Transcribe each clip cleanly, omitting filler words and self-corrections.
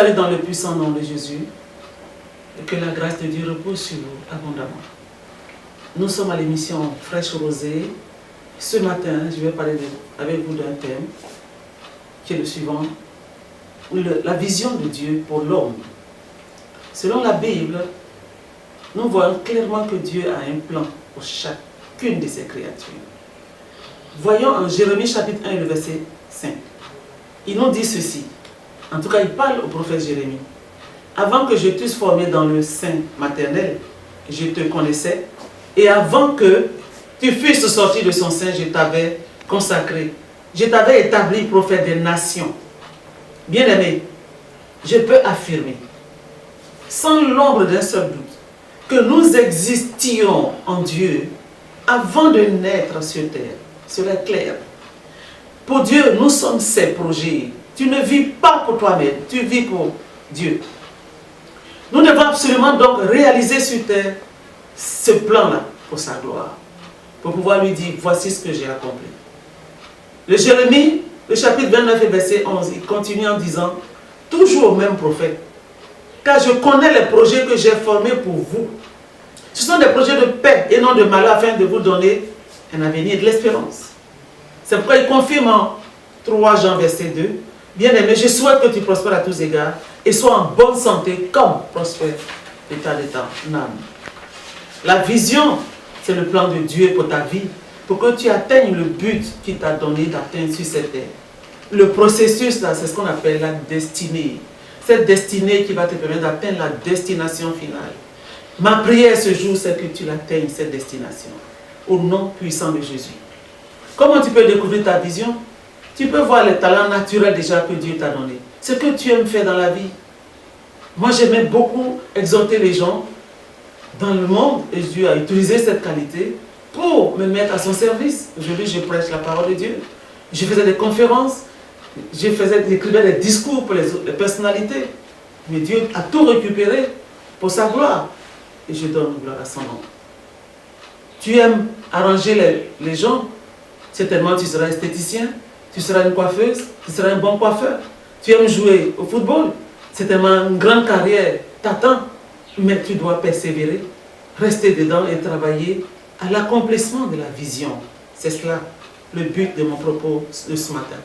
salue dans le puissant nom de Jésus et que la grâce de Dieu repose sur vous abondamment. Nous sommes à l'émission Fraîche Rosée. Ce matin, je vais parler avec vous d'un thème qui est le suivant, la vision de Dieu pour l'homme. Selon la Bible, nous voyons clairement que Dieu a un plan pour chacune de ses créatures. Voyons en Jérémie chapitre 1 et le verset 5. Il nous dit ceci. En tout cas, il parle au prophète Jérémie. Avant que je t'eusse formé dans le sein maternel, je te connaissais. Et avant que tu fusses sorti de son sein, je t'avais consacré. Je t'avais établi prophète des nations. Bien-aimé, je peux affirmer, sans l'ombre d'un seul doute, que nous existions en Dieu avant de naître sur terre. Cela est clair. Pour Dieu, nous sommes ses projets. Tu ne vis pas pour toi-même, tu vis pour Dieu. Nous devons absolument donc réaliser sur terre ce plan-là pour sa gloire. Pour pouvoir lui dire, voici ce que j'ai accompli. Le Jérémie, le chapitre 29 et verset 11, il continue en disant, toujours au même prophète, car je connais les projets que j'ai formés pour vous. Ce sont des projets de paix et non de malheur afin de vous donner un avenir et de l'espérance. C'est pourquoi il confirme en 3 Jean verset 2, bien-aimé, je souhaite que tu prospères à tous égards et sois en bonne santé comme prospère l'état de ton âme. La vision, c'est le plan de Dieu pour ta vie, pour que tu atteignes le but qu'il t'a donné d'atteindre sur cette terre. Le processus, là, c'est ce qu'on appelle la destinée. Cette destinée qui va te permettre d'atteindre la destination finale. Ma prière ce jour, c'est que tu l'atteignes, cette destination. Au nom puissant de Jésus. Comment tu peux découvrir ta vision? Tu peux voir les talents naturels déjà que Dieu t'a donné. Ce que tu aimes faire dans la vie. Moi, j'aimais beaucoup exhorter les gens dans le monde et Dieu a utilisé cette qualité pour me mettre à son service. Aujourd'hui, je prêche la parole de Dieu. Je faisais des conférences, j'écrivais des discours pour les personnalités. Mais Dieu a tout récupéré pour sa gloire. Et je donne gloire à son nom. Tu aimes arranger les gens, certainement tu seras esthéticien, tu seras une coiffeuse, tu seras un bon coiffeur. Tu aimes jouer au football, certainement une grande carrière t'attend, mais tu dois persévérer, rester dedans et travailler à l'accomplissement de la vision. C'est cela le but de mon propos de ce matin.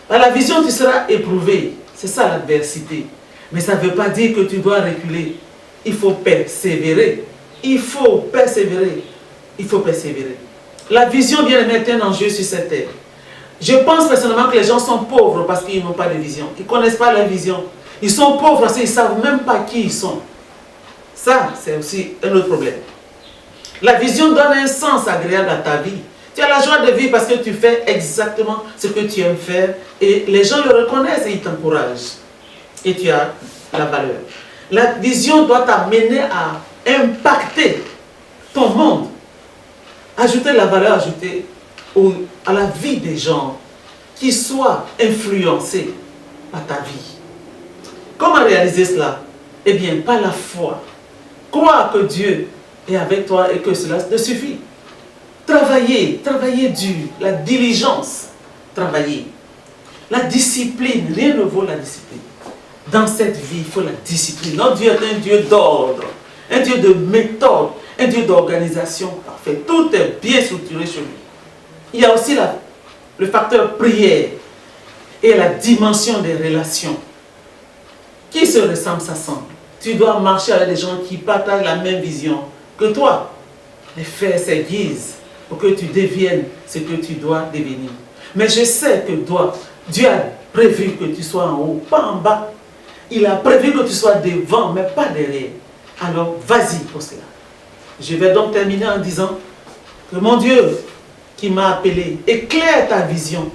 À la vision, tu seras éprouvé. C'est ça l'adversité. Mais ça ne veut pas dire que tu dois reculer. Il faut persévérer. Il faut persévérer. Il faut persévérer. La vision vient de mettre un enjeu sur cette terre. Je pense personnellement que les gens sont pauvres parce qu'ils n'ont pas de vision. Ils ne connaissent pas leur vision. Ils sont pauvres parce qu'ils ne savent même pas qui ils sont. Ça, c'est aussi un autre problème. La vision donne un sens agréable à ta vie. Tu as la joie de vivre parce que tu fais exactement ce que tu aimes faire et les gens le reconnaissent et ils t'encouragent. Et tu as la valeur. La vision doit t'amener à impacter ton monde, ajouter la valeur ajoutée à la vie des gens qui soient influencés par ta vie. Comment réaliser cela? Eh bien, par la foi. Croire que Dieu est avec toi et que cela te suffit. Travailler dur, la diligence, travailler. La discipline, rien ne vaut la discipline. Dans cette vie, il faut la discipline. Notre Dieu est un Dieu d'ordre, un Dieu de méthode, un Dieu d'organisation parfaite. Tout est bien structuré chez lui. Il y a aussi le facteur prière et la dimension des relations. Qui se ressemble s'assemble. Tu dois marcher avec des gens qui partagent la même vision que toi. Les faire s'aiguisent pour que tu deviennes ce que tu dois devenir. Mais je sais que Dieu a prévu que tu sois en haut, pas en bas. Il a prévu que tu sois devant, mais pas derrière. Alors, vas-y pour cela. Je vais donc terminer en disant que mon Dieu qui m'a appelé éclaire ta vision.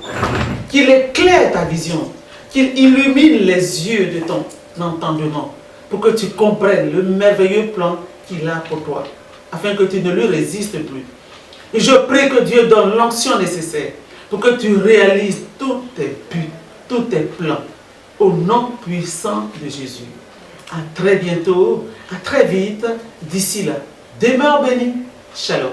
Qu'il éclaire ta vision. Qu'il illumine les yeux de ton entendement pour que tu comprennes le merveilleux plan qu'il a pour toi, afin que tu ne lui résistes plus. Et je prie que Dieu donne l'onction nécessaire pour que tu réalises tous tes buts, tous tes plans, au nom puissant de Jésus. À très bientôt, à très vite. D'ici là, demeure béni. Shalom.